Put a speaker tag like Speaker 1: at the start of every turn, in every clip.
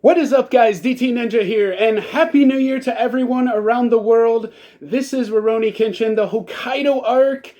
Speaker 1: What is up, guys? DT Ninja here, and Happy New Year to everyone around the world. This is Kenshin, the Hokkaido arc.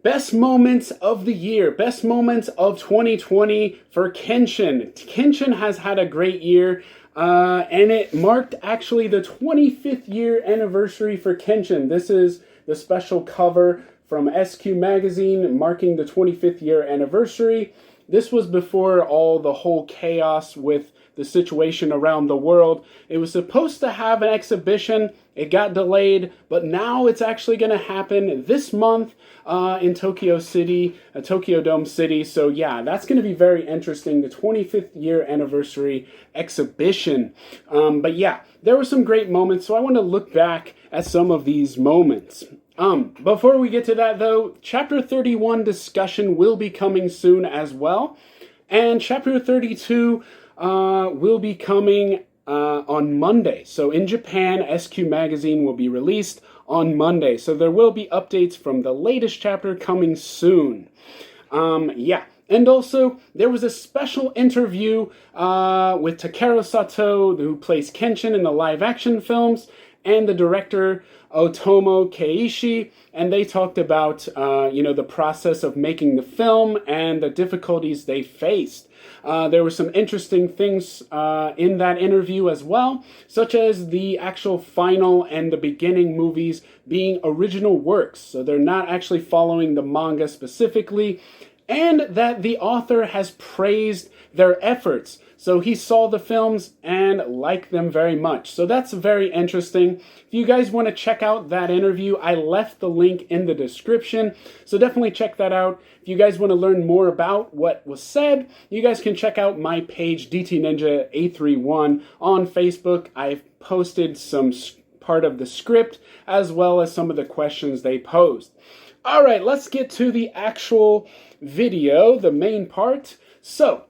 Speaker 1: Best moments of the year, best moments of 2020 for Kenshin. Kenshin has had a great year, and it marked actually the 25th year anniversary for Kenshin. This is the special cover from SQ Magazine marking the 25th year anniversary. This was before all the whole chaos with the situation around the world. It was supposed to have an exhibition. It got delayed, but now it's actually going to happen this month in Tokyo Dome City. So yeah, that's going to be very interesting. The 25th year anniversary exhibition. But yeah, there were some great moments. So I want to look back at some of these moments. Before we get to that though, Chapter 31 discussion will be coming soon as well. And Chapter 32 will be coming on Monday. So in Japan, SQ Magazine will be released on Monday. So there will be updates from the latest chapter coming soon. Yeah. And also, there was a special interview with Takeru Sato, who plays Kenshin in the live-action films, and the director Otomo Keiichi, and they talked about, the process of making the film and the difficulties they faced. There were some interesting things in that interview as well, such as the actual final and the beginning movies being original works. So they're not actually following the manga specifically, and that the author has praised their efforts. So he saw the films and liked them very much. So that's very interesting. If you guys want to check out that interview, I left the link in the description. So definitely check that out. If you guys want to learn more about what was said, you guys can check out my page, DT Ninja 831 on Facebook. I've posted some part of the script as well as some of the questions they posed. All right, let's get to the actual video, the main part. So,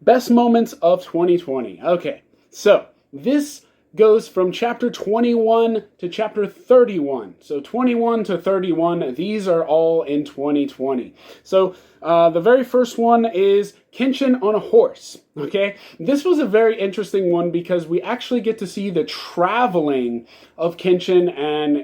Speaker 1: best moments of 2020. Okay, so this goes from chapter 21 to chapter 31. So 21 to 31, these are all in 2020. So the very first one is Kenshin on a horse. Okay, this was a very interesting one because we actually get to see the traveling of Kenshin and,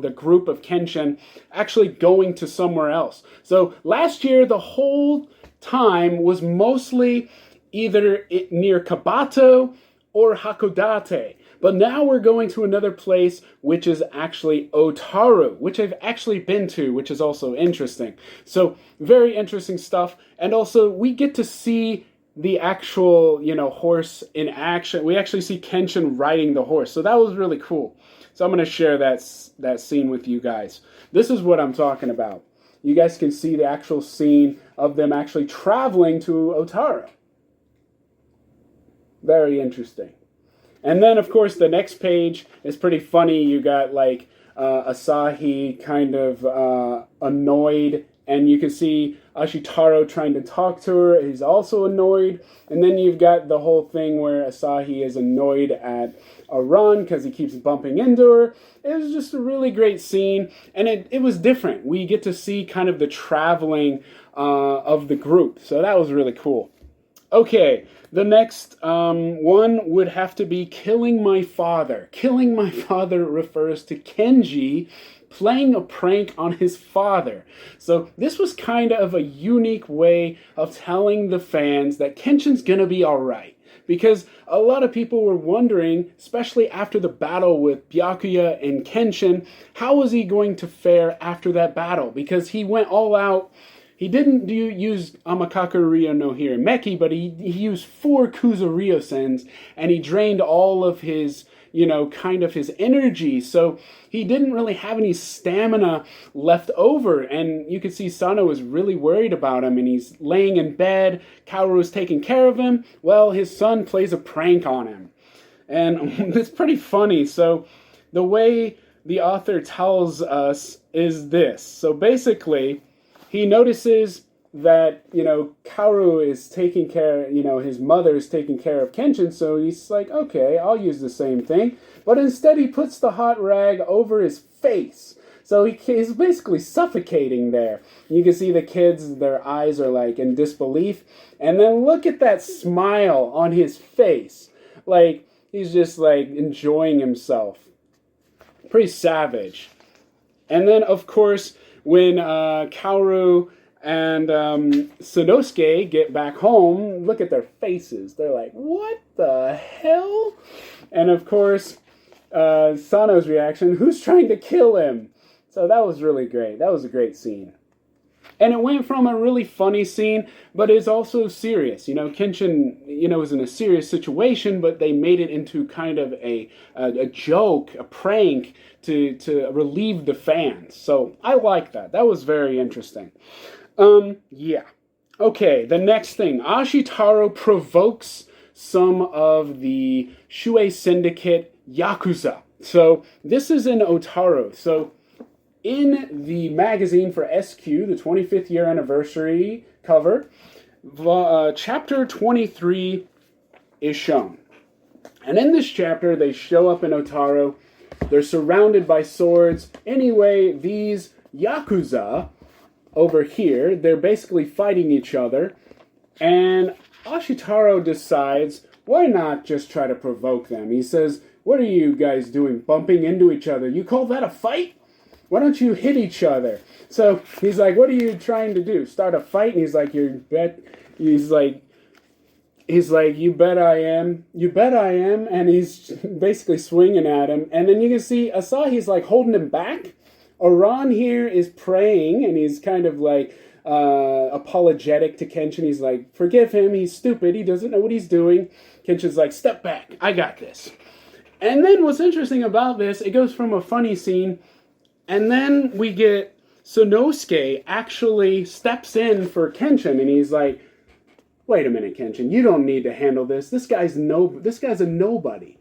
Speaker 1: the group of Kenshin actually going to somewhere else. So last year, the whole time was mostly either near Kabato or Hakodate. But now we're going to another place, which is actually Utaro, which I've actually been to, which is also interesting. So, very interesting stuff. And also, we get to see the actual, horse in action. We actually see Kenshin riding the horse. So that was really cool. So I'm going to share that scene with you guys. This is what I'm talking about. You guys can see the actual scene of them actually traveling to Utaro. Very interesting. And then, of course, the next page is pretty funny. You got, Asahi kind of annoyed. And you can see Ashitaro trying to talk to her. He's also annoyed. And then you've got the whole thing where Asahi is annoyed at Iren because he keeps bumping into her. It was just a really great scene. And it was different. We get to see kind of the traveling of the group. So that was really cool. Okay, the next one would have to be Killing My Father. Killing My Father refers to Kenji playing a prank on his father. So this was kind of a unique way of telling the fans that Kenshin's gonna be alright. Because a lot of people were wondering, especially after the battle with Byakuya and Kenshin, how was he going to fare after that battle? Because he went all out. He didn't use Amakaku Ryo no Hirameki, but he used 4 Kuza Ryosens, and he drained all of his, kind of his energy. So he didn't really have any stamina left over, and you could see Sono was really worried about him, and he's laying in bed. Kaoru is taking care of him. Well, his son plays a prank on him. And it's pretty funny. So the way the author tells us is this. So basically, he notices that, Kaoru is taking care, his mother is taking care of Kenshin, so he's like, okay, I'll use the same thing. But instead he puts the hot rag over his face. So he's basically suffocating there. You can see the kids, their eyes are like in disbelief. And then look at that smile on his face. Like, he's just like enjoying himself. Pretty savage. And then, of course, when Kaoru and Sanosuke get back home, look at their faces. They're like, what the hell? And of course, Sano's reaction, who's trying to kill him? So that was really great. That was a great scene. And it went from a really funny scene, but it's also serious. Kenshin, was in a serious situation, but they made it into kind of a joke, a prank to relieve the fans. So I like that. That was very interesting. Yeah. Okay, the next thing. Ashitaro provokes some of the Shuei Syndicate Yakuza. So this is in Utaro. So in the magazine for SQ, the 25th year anniversary cover, chapter 23 is shown. And in this chapter, they show up in Utaro. They're surrounded by swords. Anyway, these Yakuza over here, they're basically fighting each other. And Ashitaro decides, why not just try to provoke them? He says, what are you guys doing, bumping into each other? You call that a fight? Why don't you hit each other? So he's like, what are you trying to do? Start a fight? And he's like, you bet I am. You bet I am. And he's basically swinging at him. And then you can see Asahi's like holding him back. Iren here is praying, and he's kind of like apologetic to Kenshin. He's like, forgive him. He's stupid. He doesn't know what he's doing. Kenshin's like, step back. I got this. And then what's interesting about this, it goes from a funny scene, and then we get Sonosuke actually steps in for Kenshin, and he's like, wait a minute, Kenshin, you don't need to handle this. This guy's a nobody.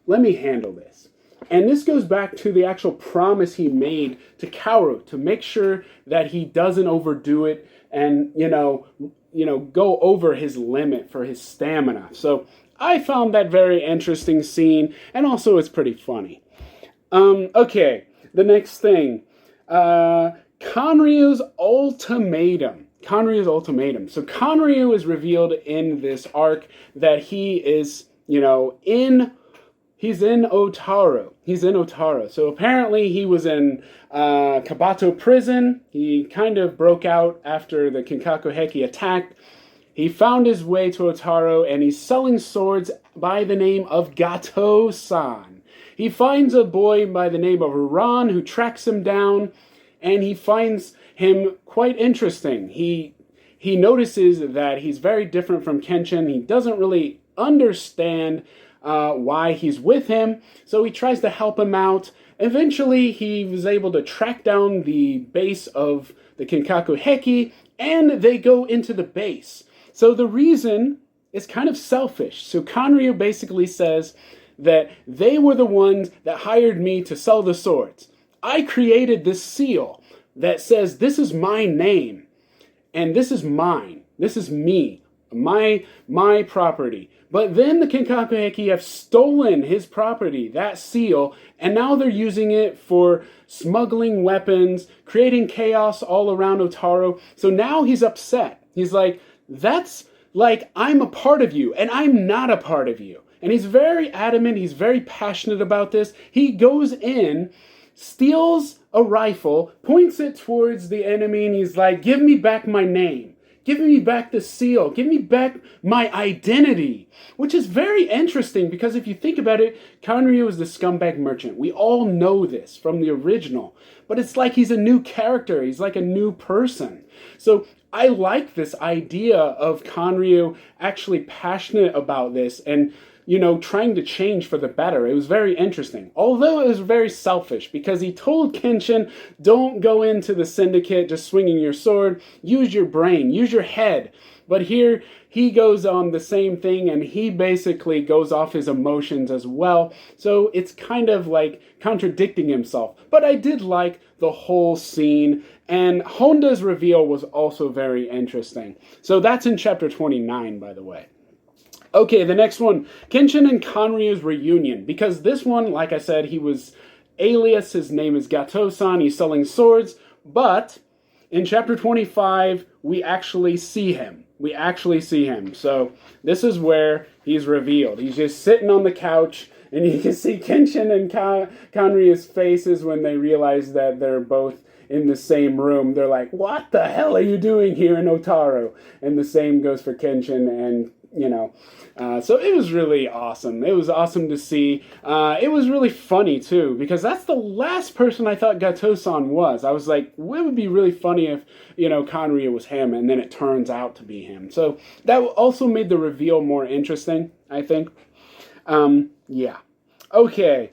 Speaker 1: Let me handle this. And this goes back to the actual promise he made to Kaoru to make sure that he doesn't overdo it and, go over his limit for his stamina. So I found that very interesting scene, and also it's pretty funny. Okay, the next thing. Konryu's ultimatum. Konryu's ultimatum. So Konryu is revealed in this arc that he is, he's in Utaro. He's in Utaro. So apparently he was in Kabato prison. He kind of broke out after the Kinkaku Heki attacked. He found his way to Utaro, and he's selling swords by the name of Gato-san. He finds a boy by the name of Iren who tracks him down, and he finds him quite interesting. He notices that he's very different from Kenshin. He doesn't really understand why he's with him, so he tries to help him out. Eventually, he was able to track down the base of the Kinkaku Heki, and they go into the base. So the reason is kind of selfish. So Konryu basically says that they were the ones that hired me to sell the swords. I created this seal that says this is my name, and this is mine. This is me, my property. But then the Kinkaku Heki have stolen his property, that seal, and now they're using it for smuggling weapons, creating chaos all around Utaro. So now he's upset. He's like, that's like, I'm a part of you, and I'm not a part of you. And he's very adamant, he's very passionate about this. He goes in, steals a rifle, points it towards the enemy, and he's like, give me back my name. Give me back the seal. Give me back my identity. Which is very interesting because if you think about it, Konryu is the scumbag merchant. We all know this from the original. But it's like he's a new character. He's like a new person. So I like this idea of Konryu actually passionate about this and, trying to change for the better. It was very interesting. Although it was very selfish because he told Kenshin, don't go into the syndicate just swinging your sword. Use your brain. Use your head. But here he goes on the same thing and he basically goes off his emotions as well. So it's kind of like contradicting himself. But I did like the whole scene. And Honda's reveal was also very interesting. So that's in chapter 29, by the way. Okay, the next one, Kenshin and Konryu's reunion. Because this one, like I said, he was alias. His name is Gato-san. He's selling swords. But in chapter 25, we actually see him. So this is where he's revealed. He's just sitting on the couch, and you can see Kenshin and Konryus' faces when they realize that they're both in the same room. They're like, what the hell are you doing here in Utaro? And the same goes for Kenshin and, so it was really awesome. It was awesome to see. It was really funny, too, because that's the last person I thought Gato-san was. I was like, it would be really funny if, Konryu was him, and then it turns out to be him. So that also made the reveal more interesting, I think. Yeah. Okay.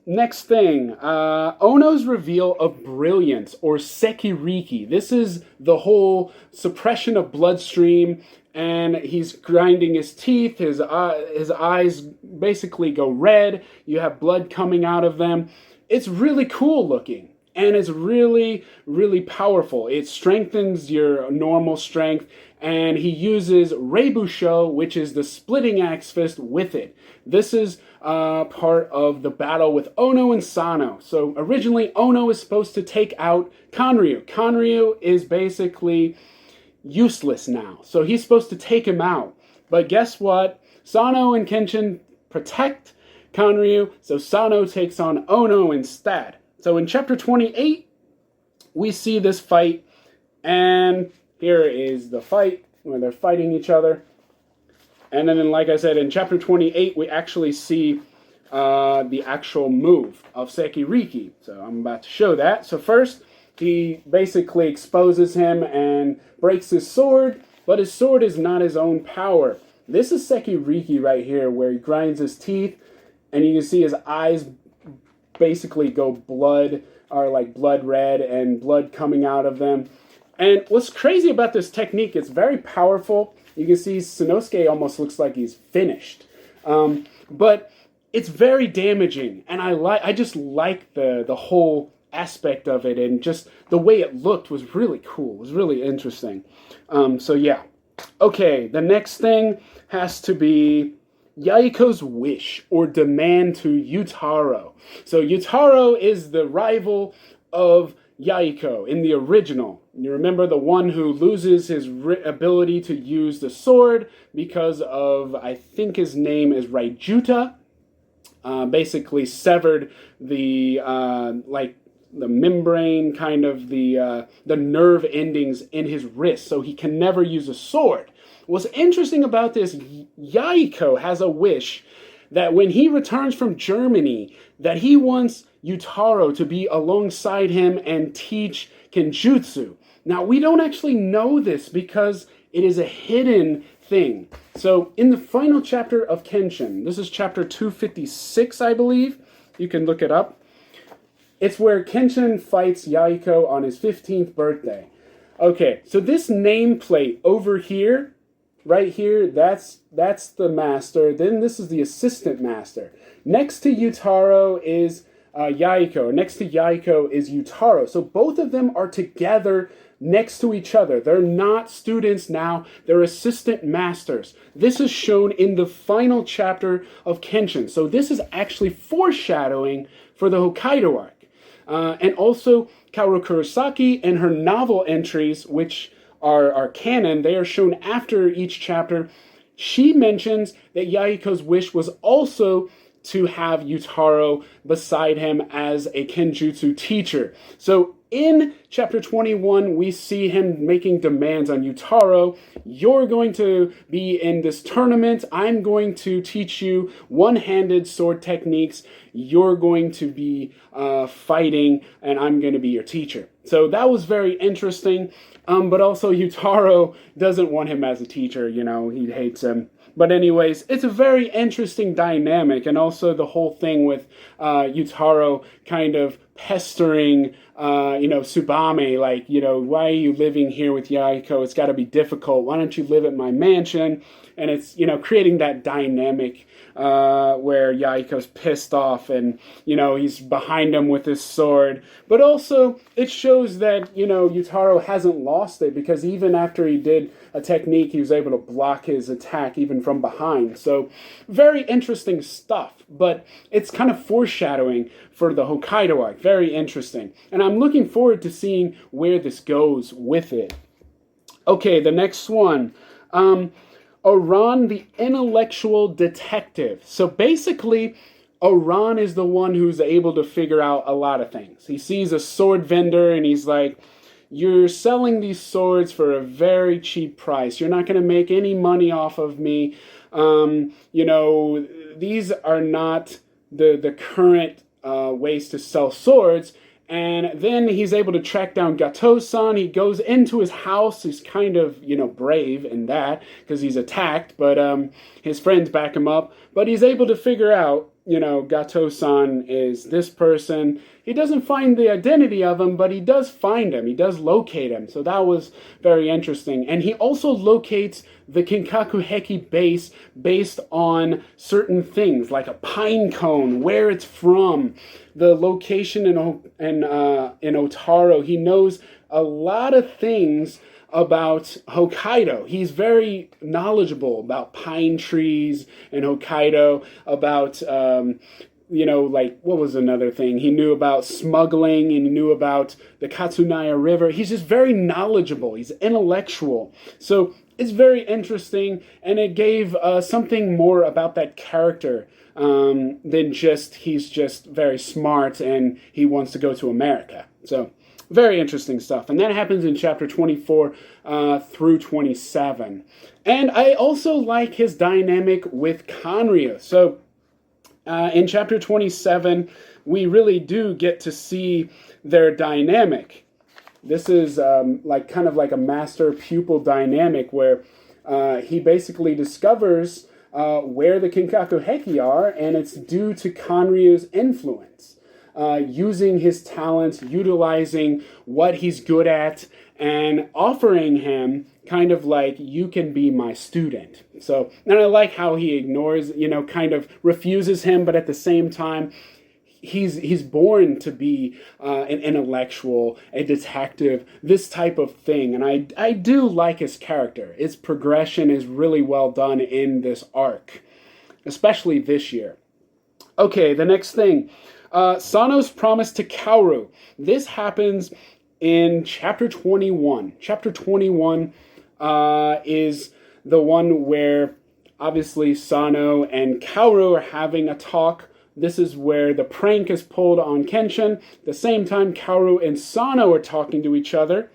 Speaker 1: Next thing, Ono's reveal of brilliance, or sekiriki. This is the whole suppression of bloodstream, and he's grinding his teeth, his eyes basically go red, you have blood coming out of them. It's really cool looking, and it's really, really powerful. It strengthens your normal strength, and he uses Reibusho, which is the splitting axe fist, with it. This is part of the battle with Ono and Sono. So originally, Ono is supposed to take out Konryu. Konryu is basically useless now, so he's supposed to take him out. But guess what? Sono and Kenshin protect Konryu, so Sono takes on Ono instead. So in chapter 28, we see this fight, and here is the fight where they're fighting each other. And then, like I said, in chapter 28, we actually see the actual move of sekiriki. So I'm about to show that. So first, he basically exposes him and breaks his sword, but his sword is not his own power. This is sekiriki right here, where he grinds his teeth, and you can see his eyes basically go blood red, and blood coming out of them. And what's crazy about this technique, it's very powerful. You can see Sanosuke almost looks like he's finished. But it's very damaging, and I just like the whole aspect of it, and just the way it looked was really cool. It was really interesting. So yeah. Okay, the next thing has to be Yaiko's wish or demand to Utaro. So Utaro is the rival of Yaiko in the original. You remember the one who loses his ability to use the sword because of, I think his name is Raijuta, basically severed the the membrane, kind of the nerve endings in his wrist, so he can never use a sword. What's interesting about this, Yaiko has a wish that when he returns from Germany, that he wants Utaro to be alongside him and teach Kenjutsu. Now, we don't actually know this because it is a hidden thing. So, in the final chapter of Kenshin, this is chapter 256, I believe. You can look it up. It's where Kenshin fights Yaiko on his 15th birthday. Okay, so this nameplate over here, right here, that's the master. Then this is the assistant master. Next to Utaro is Yaiko. Next to Yaiko is Utaro. So both of them are together next to each other. They're not students now. They're assistant masters. This is shown in the final chapter of Kenshin. So this is actually foreshadowing for the Hokkaido arc. And also, Kaoru Kurosaki and her novel entries, which are canon, they are shown after each chapter. She mentions that Yaiko's wish was also to have Utaro beside him as a Kenjutsu teacher. So in chapter 21, we see him making demands on Utaro. You're going to be in this tournament. I'm going to teach you one-handed sword techniques. You're going to be fighting, and I'm going to be your teacher. So that was very interesting. But also Utaro doesn't want him as a teacher. He hates him. But anyways, it's a very interesting dynamic, and also the whole thing with Utaro kind of pestering Tsubame, like, why are you living here with Yaiko? It's got to be difficult. Why don't you live at my mansion? And it's, creating that dynamic where Yaiko's pissed off and, he's behind him with his sword. But also, it shows that, Utaro hasn't lost it, because even after he did a technique, he was able to block his attack even from behind. So, very interesting stuff. But it's kind of foreshadowing for the Hokkaido arc. Very interesting. And I'm looking forward to seeing where this goes with it. Okay, the next one. Iren, the intellectual detective. So basically, Iren is the one who's able to figure out a lot of things. He sees a sword vendor and he's like, you're selling these swords for a very cheap price. You're not going to make any money off of me. These are not the current ways to sell swords. And then he's able to track down Gato-san. He goes into his house. He's kind of, brave in that because he's attacked, but his friends back him up. But he's able to figure out, Gato-san is this person. He doesn't find the identity of him, but he does find him. He does locate him. So that was very interesting. And he also locates the Kinkaku Heki base based on certain things, like a pine cone, where it's from, the location in Utaro. He knows a lot of things about Hokkaido. He's very knowledgeable about pine trees in Hokkaido, about, what was another thing? He knew about smuggling and he knew about the Katsunaya River. He's just very knowledgeable. He's intellectual. So it's very interesting, and it gave something more about that character than just he's just very smart and he wants to go to America. So very interesting stuff. And that happens in chapter 24 through 27. And I also like his dynamic with Konryus. So in chapter 27, we really do get to see their dynamic. This is kind of like a master-pupil dynamic where he basically discovers where the Kinkaku Heki are, and it's due to Konryu's influence. Using his talents, utilizing what he's good at, and offering him kind of like, you can be my student. So, and I like how he ignores, kind of refuses him, but at the same time, he's born to be an intellectual, a detective, this type of thing. And I do like his character. His progression is really well done in this arc, especially this year. Okay, the next thing. Sono's promise to Kaoru. This happens in chapter 21. Chapter 21 is the one where obviously Sono and Kaoru are having a talk. This is where the prank is pulled on Kenshin. At the same time, Kaoru and Sono are talking to each other.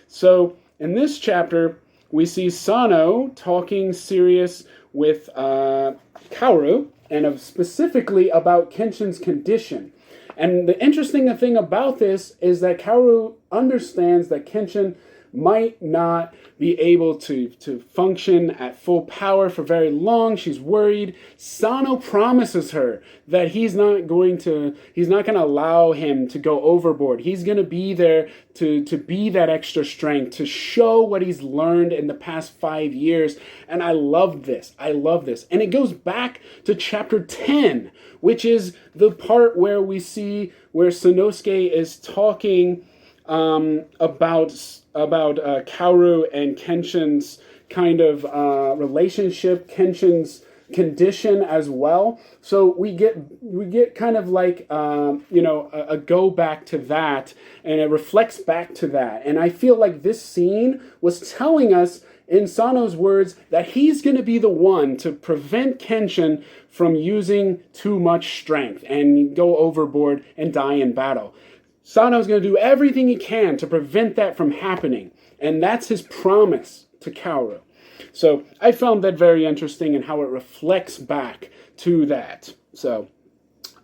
Speaker 1: So in this chapter, we see Sono talking serious with Kaoru, and specifically about Kenshin's condition. And the interesting thing about this is that Kaoru understands that Kenshin might not be able to function at full power for very long. She's worried. Sono promises her that he's not going to allow him to go overboard. He's going to be there to be that extra strength, to show what he's learned in the past 5 years. And I love this. And it goes back to chapter 10, which is the part where we see where Sanosuke is talking about Kaoru and Kenshin's kind of relationship, Kenshin's condition as well. So we get kind of like a go back to that, and it reflects back to that. And I feel like this scene was telling us, in Sono's words, that he's going to be the one to prevent Kenshin from using too much strength and go overboard and die in battle. Sono's going to do everything he can to prevent that from happening. And that's his promise to Kaoru. So I found that very interesting and how it reflects back to that. So,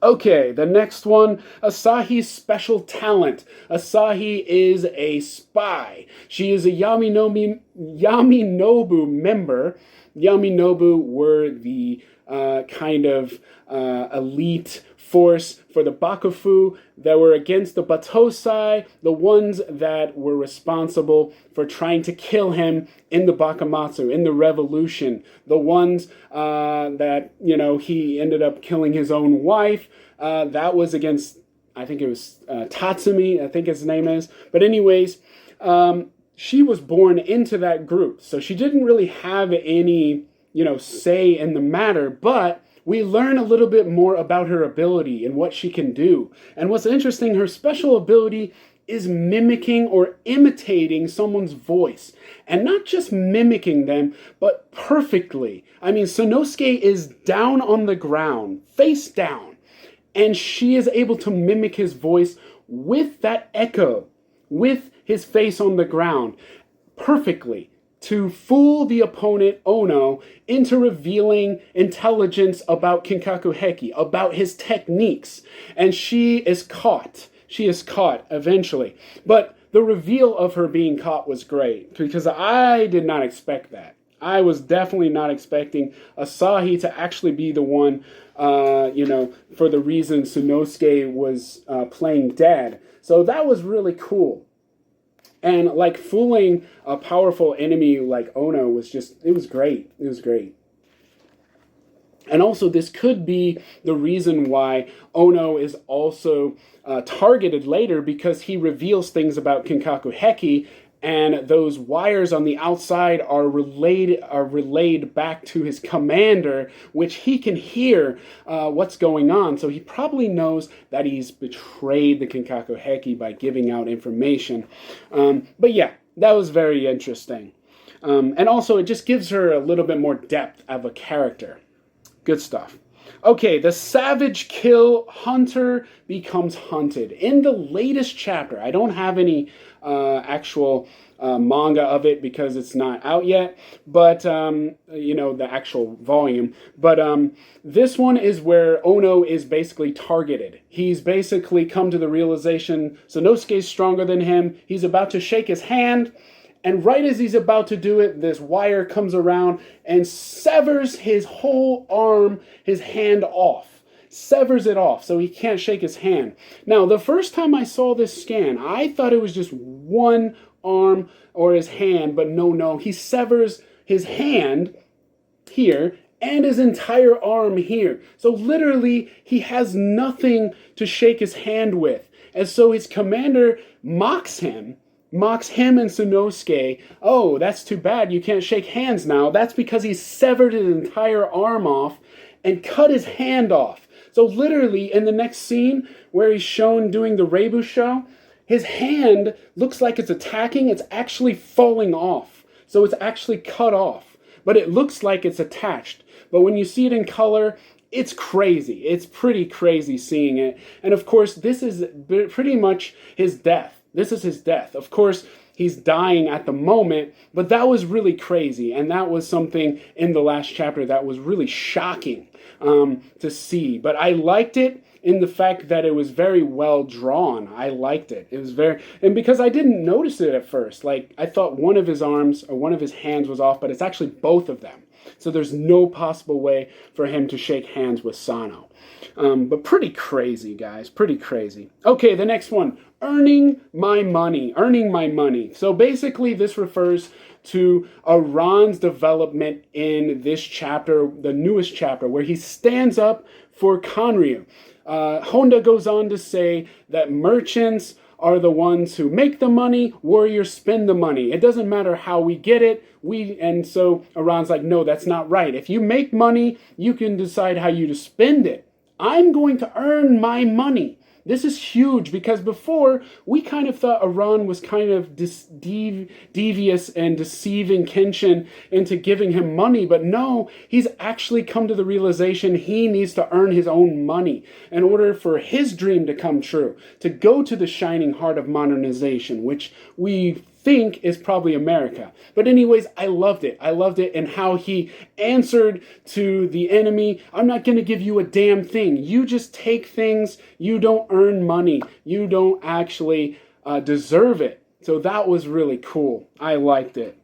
Speaker 1: okay, the next one, Asahi's special talent. Asahi is a spy. She is a Yaminobu member. Yaminobu were the kind of elite force for the Bakufu that were against the Batosai, the ones that were responsible for trying to kill him in the Bakamatsu, in the revolution, the ones that, he ended up killing his own wife. That was against, I think it was Tatsumi, I think his name is. But anyways, she was born into that group, so she didn't really have any, say in the matter, but we learn a little bit more about her ability and what she can do. And what's interesting, her special ability is mimicking or imitating someone's voice. And not just mimicking them, but perfectly. I mean, Sonosuke is down on the ground, face down, and she is able to mimic his voice with that echo, with his face on the ground, perfectly, to fool the opponent, Ono, into revealing intelligence about Kinkaku Heki, about his techniques. And she is caught. She is caught eventually. But the reveal of her being caught was great, because I did not expect that. I was definitely not expecting Asahi to actually be the one, for the reason Sonosuke was playing dead. So that was really cool. And like fooling a powerful enemy like Ono was it was great. It was great. And also this could be the reason why Ono is also targeted later, because he reveals things about Kinkaku Heki, and those wires on the outside are relayed back to his commander, which he can hear what's going on. So he probably knows that he's betrayed the Kinkaku Heki by giving out information. But yeah, that was very interesting. And also it just gives her a little bit more depth of a character. Good stuff. Okay, the savage kill hunter becomes hunted. In the latest chapter, I don't have any actual manga of it because it's not out yet, but, the actual volume. But this one is where Ono is basically targeted. He's basically come to the realization Sonosuke's stronger than him. He's about to shake his hand. And right as he's about to do it, this wire comes around and severs his whole arm, his hand off. Severs it off so he can't shake his hand. Now, the first time I saw this scan, I thought it was just one arm or his hand, but no. He severs his hand here and his entire arm here. So literally, he has nothing to shake his hand with. And so his commander mocks him and Sonosuke. Oh, that's too bad. You can't shake hands now. That's because he severed his entire arm off and cut his hand off. So literally, in the next scene where he's shown doing the Reibu show, his hand looks like it's attacking. It's actually falling off. So it's actually cut off. But it looks like it's attached. But when you see it in color, it's crazy. It's pretty crazy seeing it. And of course, this is pretty much his death. This is his death. Of course, he's dying at the moment, but that was really crazy. And that was something in the last chapter that was really shocking to see. But I liked it in the fact that it was very well drawn. I liked it. It was and because I didn't notice it at first. Like, I thought one of his arms or one of his hands was off, but it's actually both of them. So there's no possible way for him to shake hands with Sono. But pretty crazy, guys. Pretty crazy. Okay, the next one. Earning my money. So basically this refers to Iran's development in this chapter, the newest chapter, where he stands up for Konryus. Honda goes on to say that merchants are the ones who make the money, warriors spend the money. It doesn't matter how we get it. And so Iran's like, no, that's not right. If you make money, you can decide how you to spend it. I'm going to earn my money. This is huge because before we kind of thought Iran was kind of devious and deceiving Kenshin into giving him money. But no, he's actually come to the realization he needs to earn his own money in order for his dream to come true, to go to the shining heart of modernization, which we think is probably America. But anyways, I loved it. I loved it and how he answered to the enemy. I'm not going to give you a damn thing. You just take things. You don't earn money. You don't actually deserve it. So that was really cool. I liked it.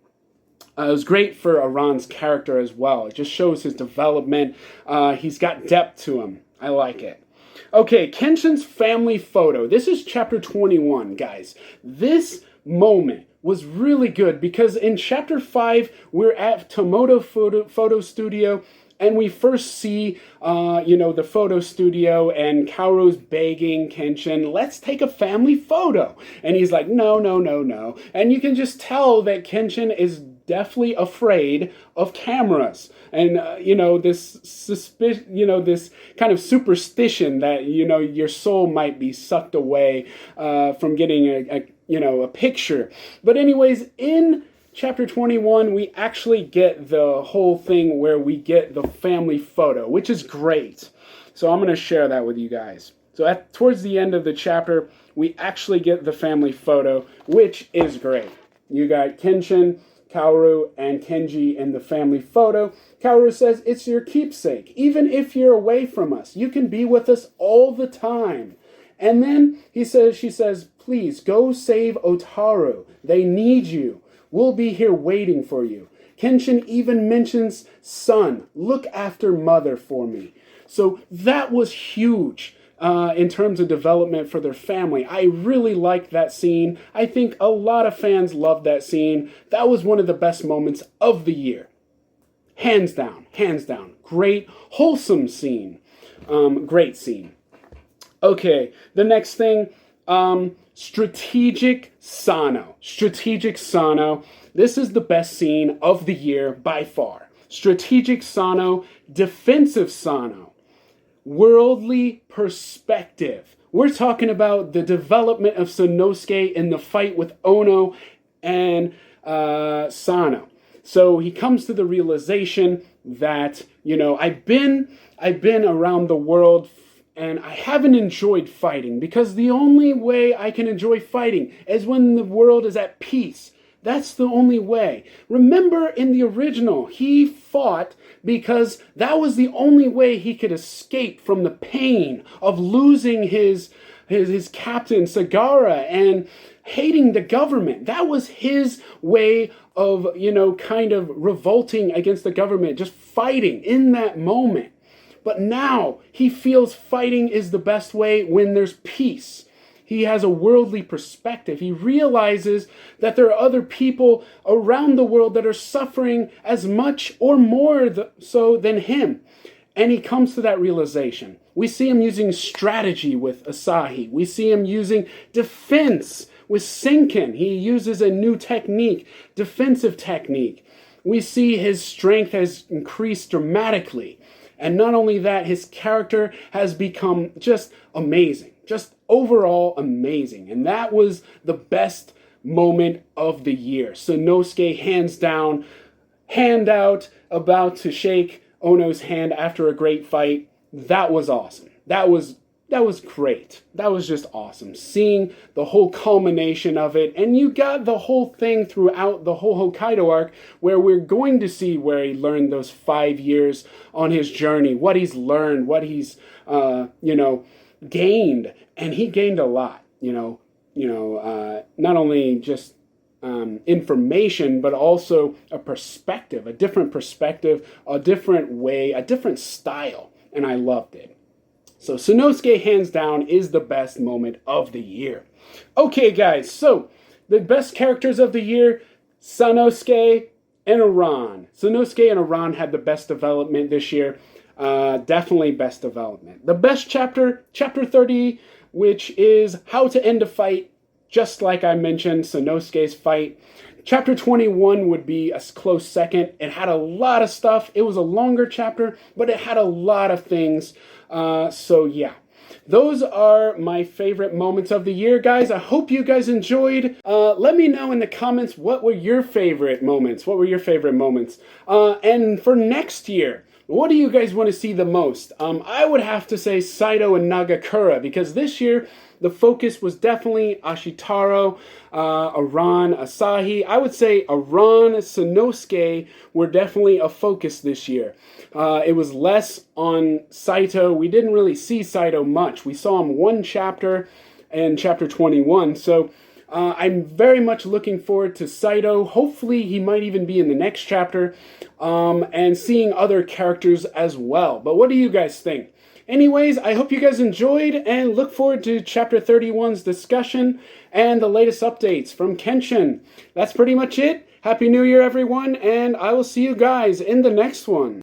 Speaker 1: It was great for Iran's character as well. It just shows his development. He's got depth to him. I like it. Okay, Kenshin's family photo. This is chapter 21, guys. This moment was really good because in chapter 5, we're at Tomoto photo Studio, and we first see, the photo studio, and Kaoru's begging Kenshin, let's take a family photo. And he's like, no, no, no, no. And you can just tell that Kenshin is definitely afraid of cameras. And, this this kind of superstition that, your soul might be sucked away from getting a picture. But anyways, in Chapter 21, we actually get the whole thing where we get the family photo, which is great. So I'm going to share that with you guys. So towards the end of the chapter, we actually get the family photo, which is great. You got Kenshin, Kaoru, and Kenji in the family photo. Kaoru says, it's your keepsake. Even if you're away from us, you can be with us all the time. And then she says, please go save Utaro. They need you. We'll be here waiting for you. Kenshin even mentions, son, look after mother for me. So that was huge in terms of development for their family. I really liked that scene. I think a lot of fans loved that scene. That was one of the best moments of the year. Hands down, hands down. Great, wholesome scene. Great scene. Okay, the next thing, Strategic Sono. Strategic Sono. This is the best scene of the year by far. Strategic Sono, defensive Sono, worldly perspective. We're talking about the development of Sanosuke in the fight with Ono and Sono. So he comes to the realization that, I've been around the world and I haven't enjoyed fighting because the only way I can enjoy fighting is when the world is at peace. That's the only way. Remember in the original, he fought because that was the only way he could escape from the pain of losing his captain, Sagara, and hating the government. That was his way of, kind of revolting against the government, just fighting in that moment. But now he feels fighting is the best way when there's peace. He has a worldly perspective. He realizes that there are other people around the world that are suffering as much or more so than him. And he comes to that realization. We see him using strategy with Asahi. We see him using defense with Senken. He uses a new technique, defensive technique. We see his strength has increased dramatically. And not only that, his character has become just amazing. Just overall amazing. And that was the best moment of the year. Sanosuke, hands down, hand out, about to shake Ono's hand after a great fight. That was awesome. That was great. That was just awesome. Seeing the whole culmination of it. And you got the whole thing throughout the whole Hokkaido arc where we're going to see where he learned those 5 years on his journey. What he's learned, what he's, gained. And he gained a lot, not only just information, but also a perspective, a different way, a different style. And I loved it. So Sanosuke, hands down, is the best moment of the year. Okay, guys, so the best characters of the year, Sanosuke and Iren. Sanosuke and Iren had the best development this year. Definitely best development. The best chapter, chapter 30, which is how to end a fight, just like I mentioned, Sanosuke's fight. Chapter 21 would be a close second. It had a lot of stuff. It was a longer chapter, but it had a lot of things. So yeah, those are my favorite moments of the year, guys. I hope you guys enjoyed. Let me know in the comments, what were your favorite moments? What were your favorite moments? And for next year, what do you guys want to see the most? I would have to say Saito and Nagakura, because this year the focus was definitely Ashitaro, Iren, Asahi. I would say Iren, Sanosuke were definitely a focus this year. It was less on Saito. We didn't really see Saito much. We saw him one chapter in chapter 21. So I'm very much looking forward to Saito. Hopefully he might even be in the next chapter, and seeing other characters as well. But what do you guys think? Anyways, I hope you guys enjoyed and look forward to Chapter 31's discussion and the latest updates from Kenshin. That's pretty much it. Happy New Year, everyone, and I will see you guys in the next one.